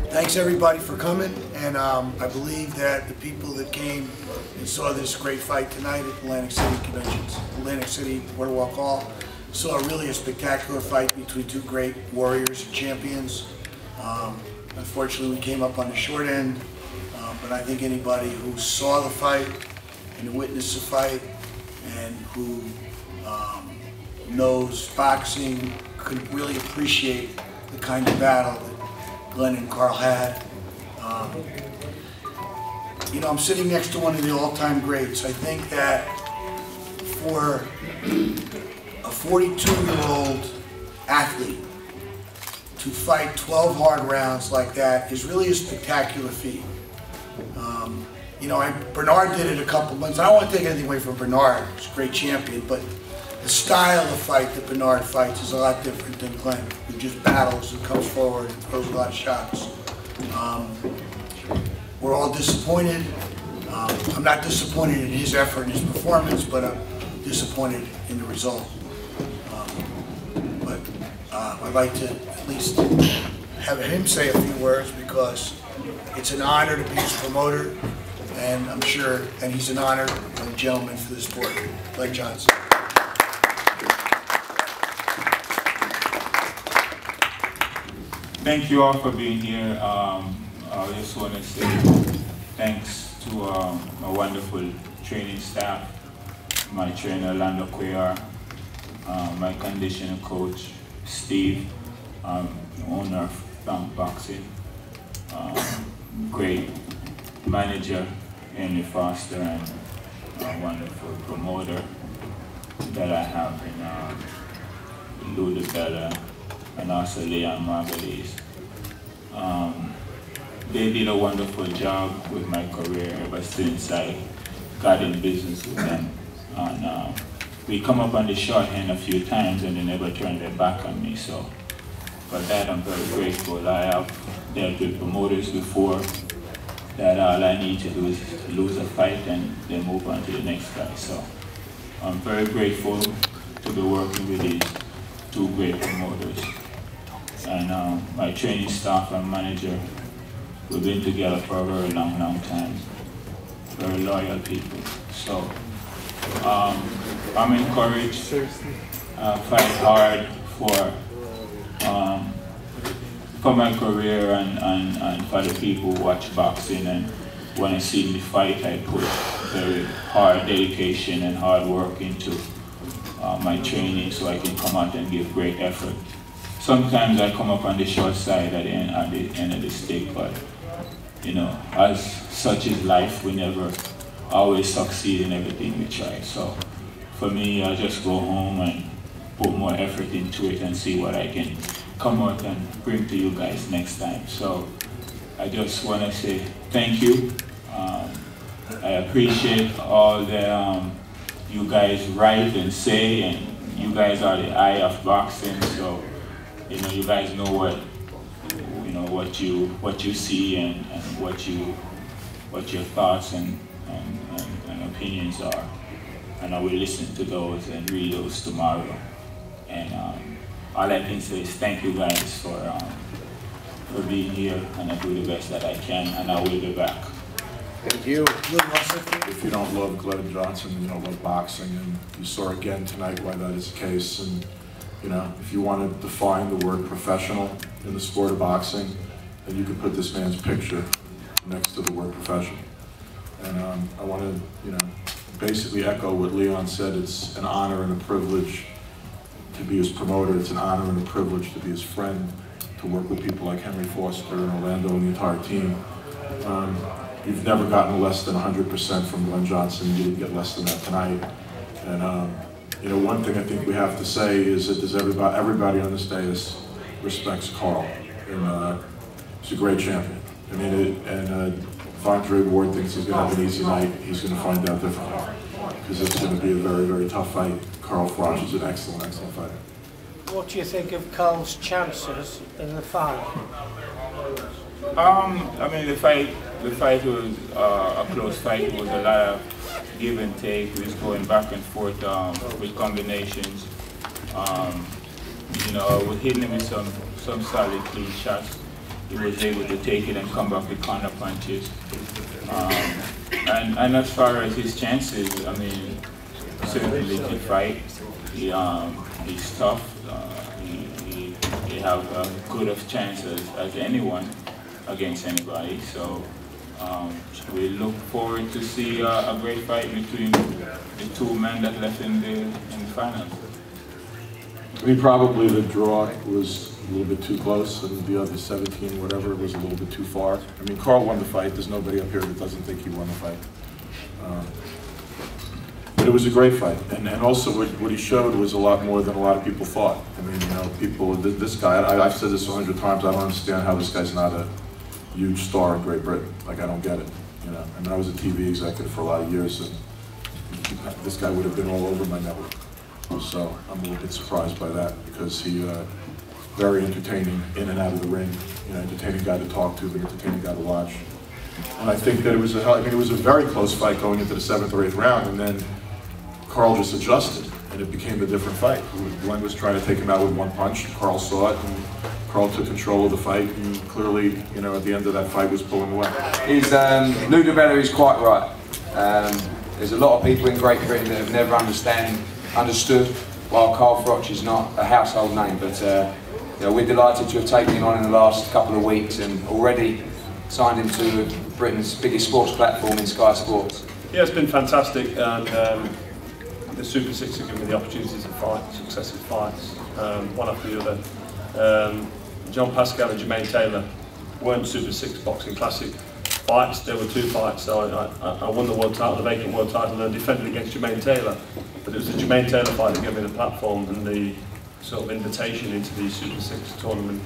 Thanks everybody for coming, and I believe that the people that came and saw this great fight tonight at Atlantic City Boardwalk Hall, saw really a spectacular fight between two great warriors and champions. Unfortunately, we came up on the short end, but I think anybody who saw the fight and witnessed the fight and who knows boxing could really appreciate the kind of battle that Glen and Carl had. You know, I'm sitting next to one of the all-time greats. I think that for a 42-year-old athlete to fight 12 hard rounds like that is really a spectacular feat. You know, Bernard did it a couple months. I don't want to take anything away from Bernard. He's a great champion, but the style of fight that Bernard fights is a lot different than Glen, who just battles and comes forward and throws a lot of shots. We're all disappointed. I'm not disappointed in his effort and his performance, but I'm disappointed in the result. But I'd like to at least have him say a few words, because it's an honor to be his promoter, and I'm sure, and he's an honor and a gentleman for the sport. Glen Johnson. Thank you all for being here. I just want to say thanks to my wonderful training staff, my trainer Lando Cuellar, my conditioning coach Steve, owner of Froch Boxing, great manager Henry Foster, and a wonderful promoter that I have in Lou DeBella, and also Leon Margulies. They did a wonderful job with my career ever since I got in business with them. And we come up on the short end a few times and they never turned their back on me. So for that I'm very grateful. I have dealt with promoters before that all I need to do is to lose a fight and then move on to the next guy. So I'm very grateful to be working with these two great promoters. And my training staff and manager, we've been together for a very long, long time. Very loyal people. So I'm encouraged, fight hard for my career and for the people who watch boxing. And when I see me fight, I put very hard dedication and hard work into my training so I can come out and give great effort. Sometimes I come up on the short side at the end of the stick, but you know, as such is life, we never always succeed in everything we try. So for me, I just go home and put more effort into it and see what I can come out and bring to you guys next time. So I just want to say thank you. I appreciate all the you guys write and say, and you guys are the eye of boxing. So you know, you guys know what you see and what your thoughts and opinions are, and I will listen to those and read those tomorrow. And all I can say is thank you guys for being here, and I do the best that I can, and I will be back. Thank you. If you don't love Glen Johnson, you don't love boxing, and you saw again tonight why that is the case. And you know, if you want to define the word professional in the sport of boxing, then you can put this man's picture next to the word professional. And I want to, you know, basically echo what Leon said. It's an honor and a privilege to be his promoter. It's an honor and a privilege to be his friend, to work with people like Henry Foster and Orlando and the entire team. You've never gotten less than 100% from Glen Johnson. You didn't get less than that tonight. And you know, one thing I think we have to say is that everybody on this dais respects Carl, and he's a great champion. I mean, if Andre Ward thinks he's going to have an easy night, he's going to find out differently, because it's going to be a very, very tough fight. Carl Froch is an excellent, excellent fighter. What do you think of Carl's chances in the fight? I mean, the fight was a close fight. It was a lot of give and take. We was going back and forth with combinations. You know, I was hitting him with some solid clean shots. he was able to take it and come back with counter punches. And as far as his chances, I mean, certainly he can fight. He's tough. He have as good of chances as anyone against anybody. So we look forward to see a great fight between the two men that left in the finals. I mean, probably the draw was a little bit too close, and the other 17, whatever, was a little bit too far. I mean, Carl won the fight. There's nobody up here that doesn't think he won the fight. But it was a great fight, and also what he showed was a lot more than a lot of people thought. I mean, you know, people, this guy, I've said this 100 times, I don't understand how this guy's not a huge star in Great Britain. Like, I don't get it, you know. I mean, I was a TV executive for a lot of years, and this guy would have been all over my network. So I'm a little bit surprised by that, because he, very entertaining in and out of the ring, you know, entertaining guy to talk to, but entertaining guy to watch. And I think that it was a very close fight going into the 7th or 8th round, and then Carl just adjusted, and it became a different fight. Glen was trying to take him out with one punch. Carl saw it, and Carl took control of the fight, and clearly, you know, at the end of that fight was pulling away. Lou DiBella is quite right. There's a lot of people in Great Britain that have never understood why Carl Froch is not a household name, but you know, we're delighted to have taken him on in the last couple of weeks and already signed him to Britain's biggest sports platform in Sky Sports. Yeah, it's been fantastic, and the Super Six have given me the opportunity to fight successive fights, one after the other. John Pascal and Jermaine Taylor weren't Super Six boxing classic fights, there were 2 fights, so I won the world title, the vacant world title, and defended against Jermaine Taylor. But it was the Jermaine Taylor fight that gave me the platform and the sort of invitation into the Super Six tournament.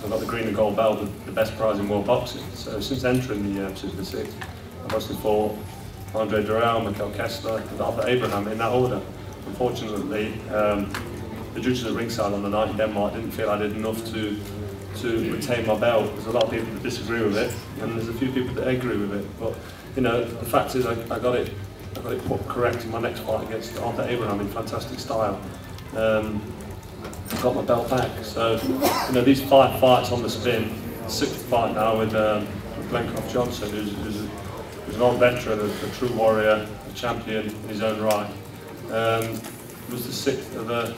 I got the green and gold belt with the best prize in world boxing. So since entering the Super Six, I've obviously fought Andre Durrell, Mikel Kessler, and Albert Abraham in that order. Unfortunately, the judges at ringside on the night in Denmark didn't feel I did enough to retain my belt. There's a lot of people that disagree with it, and there's a few people that agree with it. But you know, the fact is, I got it put correct in my next fight against Albert Abraham in fantastic style. I got my belt back. So you know, these 5 fights on the spin, 6th fight now with Glen Johnson, who's an old veteran, a true warrior, a champion in his own right. Was the 6th of the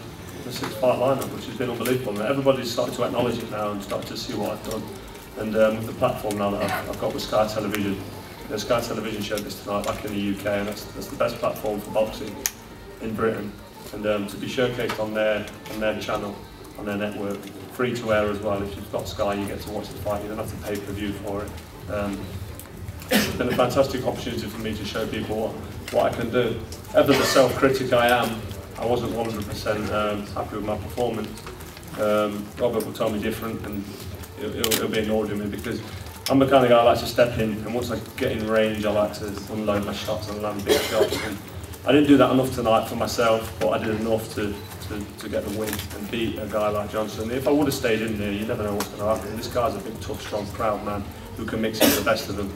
6th fight lineup, which has been unbelievable. And everybody's starting to acknowledge it now and starting to see what I've done. And the platform now that I've got with Sky Television. The Sky Television showed this tonight back in the UK, and that's the best platform for boxing in Britain. And to be showcased on their channel, on their network, free to air as well. If you've got Sky, you get to watch the fight. You don't have to pay per view for it. It's been a fantastic opportunity for me to show people what I can do. Ever the self-critic I am, I wasn't 100% happy with my performance. Robert will tell me different, and he'll be ignored in me, because I'm the kind of guy I like to step in, and once I get in range, I like to unload my shots and land big shots. And I didn't do that enough tonight for myself, but I did enough to get the win and beat a guy like Johnson. If I would have stayed in there, you never know what's going to happen. This guy's a big, tough, strong, proud man who can mix it with the best of them.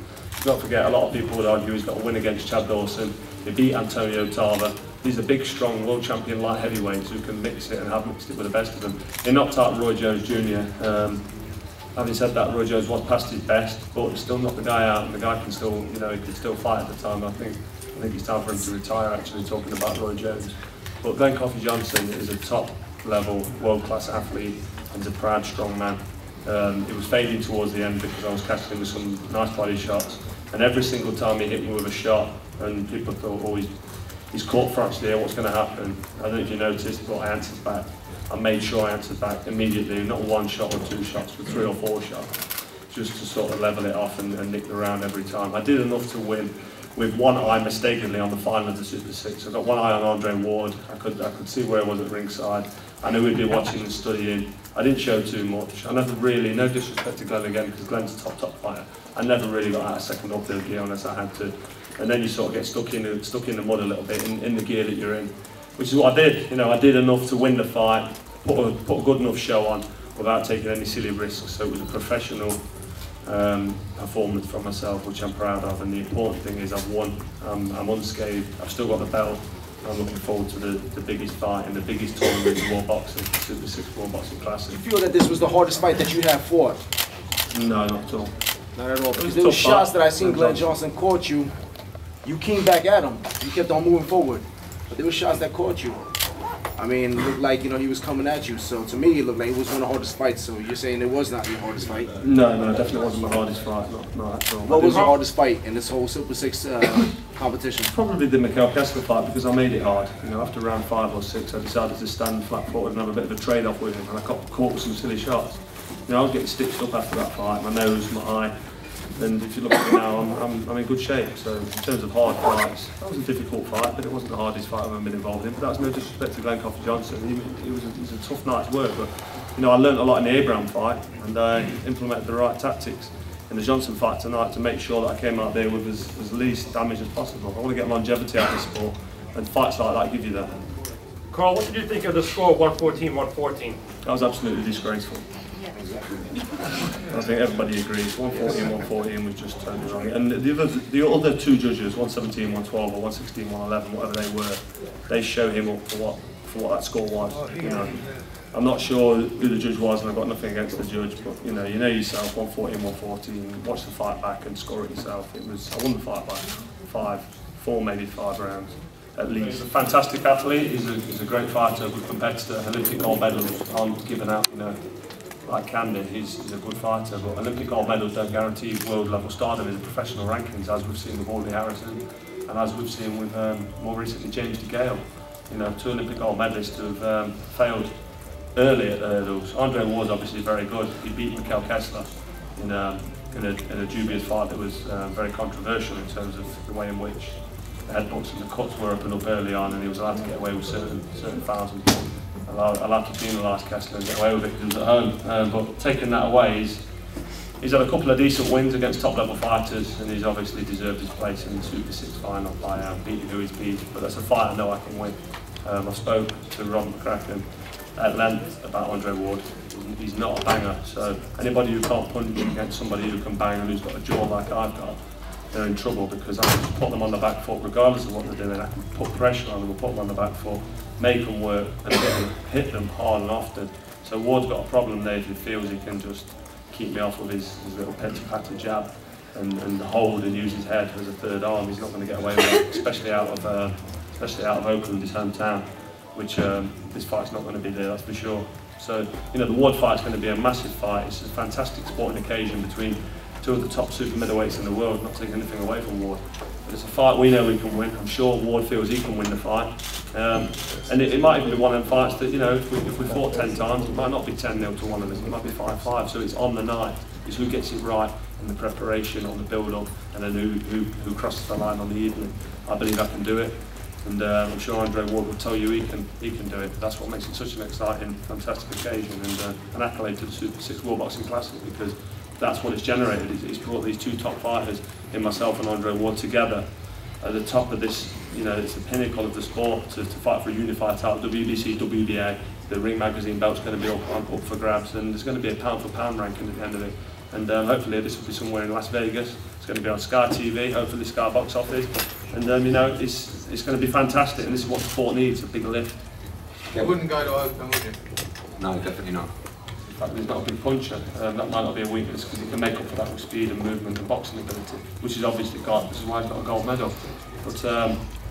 Don't forget, a lot of people would argue he's got a win against Chad Dawson. He beat Antonio Tarver. These are big, strong, world champion light heavyweights who can mix it and have mixed it with the best of them. He knocked out Roy Jones Jr. Having said that, Roy Jones was past his best, but he still knocked the guy out, and the guy can still, you know, he could still fight at the time. I think it's time for him to retire, actually, talking about Roy Jones. But Glen Johnson is a top-level, world-class athlete and he's a proud, strong man. It was fading towards the end because I was catching him with some nice body shots, and every single time he hit me with a shot, and people thought, oh, he's caught Froch there, what's going to happen? I don't know if you noticed, but I answered back. I made sure I answered back immediately, not 1 shot or 2 shots, but 3 or 4 shots, just to sort of level it off and nick the round every time. I did enough to win with one eye mistakenly on the final of the Super Six. I got one eye on Andre Ward. I could see where I was at ringside. I knew he'd be watching and studying. I didn't show too much. I never really, no disrespect to Glen again, because Glen's a top fighter. I never really got out of second or third gear unless I had to. And then you sort of get stuck in the mud a little bit in the gear that you're in, which is what I did. You know, I did enough to win the fight, put a good enough show on without taking any silly risks. So it was a professional performance from myself, which I'm proud of. And the important thing is I've won. I'm unscathed. I've still got the belt. I'm looking forward to the biggest fight and the biggest tournament in world boxing, Super 6 World Boxing Classic. You feel that this was the hardest fight that you have fought? No, not at all. Not at all. Because was there were tough shots fight. that I seen Glen Johnson caught you. You came back at him. You kept on moving forward. But there were shots that caught you. I mean, it looked like, you know, he was coming at you. So to me, it looked like it was one of the hardest fights. So you're saying it was not your hardest fight? No, definitely wasn't my hardest fight. Not at all. What was your hardest fight in this whole Super 6 competition? Probably the Mikel Kessler fight, because I made it hard. You know, after round 5 or 6, I decided to stand flat-footed and have a bit of a trade-off with him, and I got caught with some silly shots. You know, I was getting stitched up after that fight, my nose, my eye, and if you look at me now, I'm in good shape. So in terms of hard fights, that was a difficult fight, but it wasn't the hardest fight I've ever been involved in. But that's no disrespect to Glen Johnson. It was a tough night's work, but you know, I learned a lot in the Abraham fight, and I implemented the right tactics in the Johnson fight tonight to make sure that I came out there with as least damage as possible. I want to get longevity out of the sport, and fights like that give you that. Carl, what did you think of the score 114-114? That was absolutely disgraceful. I think everybody agrees. 140 and 114 was just totally wrong. And the other two judges, 117, 112, or 116, 111, whatever they were, they show him up for what that score was. You know, I'm not sure who the judge was, and I've got nothing against the judge, but you know yourself. 114, 114. Watch the fight back and score it yourself. I won the fight by 4, maybe 5 rounds. At least. He's a fantastic athlete. He's a great fighter, a good competitor. Olympic gold medals aren't given out, you know, like Camden. He's a good fighter, but Olympic gold medals don't guarantee world level stardom in the professional rankings, as we've seen with Audley Harrison, and as we've seen with more recently James DeGale. You know, 2 Olympic gold medalists who have failed early at the hurdles. Andre Ward's obviously very good. He beat Mikel Kessler in a dubious fight that was very controversial in terms of the way in which the headbutts and the cuts were up and up early on, and he was allowed to get away with certain fouls and allowed to penalise Kessler and get away with it because he was at home. But taking that away, he's had a couple of decent wins against top level fighters, and he's obviously deserved his place in the Super 6 final by beating who he's beat. But that's a fight I know I can win. I spoke to Rob McCracken at length about Andre Ward. He's not a banger, so anybody who can't punch against somebody who can bang and who's got a jaw like I've got, they're in trouble, because I can just put them on the back foot regardless of what they're doing. I can put pressure on them and put them on the back foot, make them work and hit them hard and often. So Ward's got a problem there if he feels he can just keep me off with his little petty jab and hold and use his head as a third arm. He's not going to get away with it, especially out of Oakland, his hometown, which this fight's not going to be there, that's for sure. So, you know, the Ward fight's going to be a massive fight. It's a fantastic sporting occasion between 2 of the top super middleweights in the world, not taking anything away from Ward. But it's a fight we know we can win. I'm sure Ward feels he can win the fight. And it might even be one of them fights that, you know, if we fought 10 times, it might not be 10-0 to one of us, it might be 5-5. So it's on the night. It's who gets it right in the preparation, on the build-up, and then who crosses the line on the evening. I believe I can do it. And I'm sure Andre Ward will tell you he can do it. That's what makes it such an exciting, fantastic occasion, and an accolade to the Super 6 World Boxing Classic, because that's what it's generated. It's brought these 2 top fighters, in myself and Andre Ward, together at the top of this. You know, it's the pinnacle of the sport to fight for a unified title. WBC, WBA, the Ring Magazine belt's going to be up for grabs, and there's going to be a pound-for-pound ranking at the end of it. And hopefully this will be somewhere in Las Vegas. It's going to be on Sky TV, hopefully Sky Box Office. And you know, it's going to be fantastic, and this is what the sport needs, a big lift. You wouldn't go to Oakland, would you? No, definitely not. In fact, he's not a big puncher. That might not be a weakness, because he can make up for that with speed and movement and boxing ability, which he's obviously got. This is why he's got a gold medal. But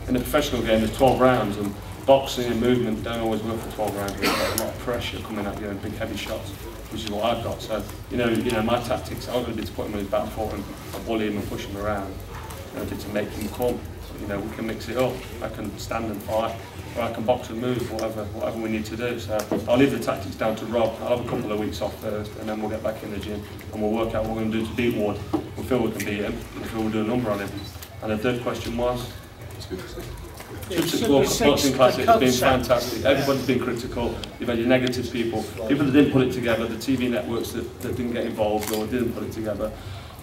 in a professional game, there's 12 rounds, and boxing and movement don't always work for 12 rounds. There's got a lot of pressure coming at you and big heavy shots, which is what I've got. So you know, my tactics aren't going to be to put him on his back foot and bully him and push him around. To make him come. You know, we can mix it up. I can stand and fight, or I can box and move, whatever we need to do. So I'll leave the tactics down to Rob. I'll have a couple of weeks off first, and then we'll get back in the gym and we'll work out what we're going to do to beat Ward. We feel we can beat him. We feel we'll do a number on him. And the third question was? Super 6 World Boxing Classic has been fantastic. Everybody's been critical. You've had your negative people that didn't put it together, the TV networks that didn't get involved or didn't put it together,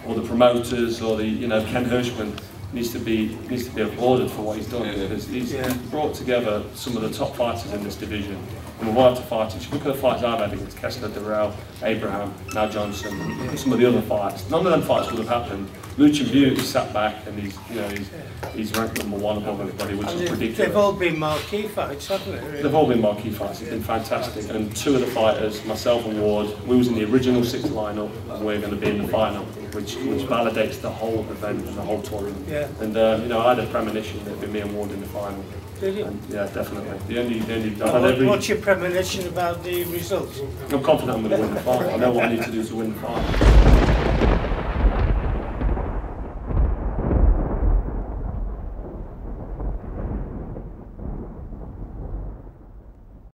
or the promoters, or the Ken Hirschman. needs to be applauded for what he's done, because he's brought together some of the top fighters in this division. And we're wild to fight. If you look at the fights I've had against Kessler, Durrell, Abraham, now Johnson, and some of the other fights, none of them fights would have happened. Lucian Butte sat back and he's ranked #1 above everybody, which is ridiculous. They've all been marquee fights, haven't they? Really? They've all been marquee fights. It's been fantastic. And two of the fighters, myself and Ward, we was in the original 6th lineup, and we're going to be in the final, which validates the whole event and the whole tournament. Yeah. And you know, I had a premonition that it'd be me and Ward in the final. Did you? And, yeah, definitely. I've had every. What's your premonition about the results? I'm confident I'm going to win the fight. I know what I need to do to win the fight.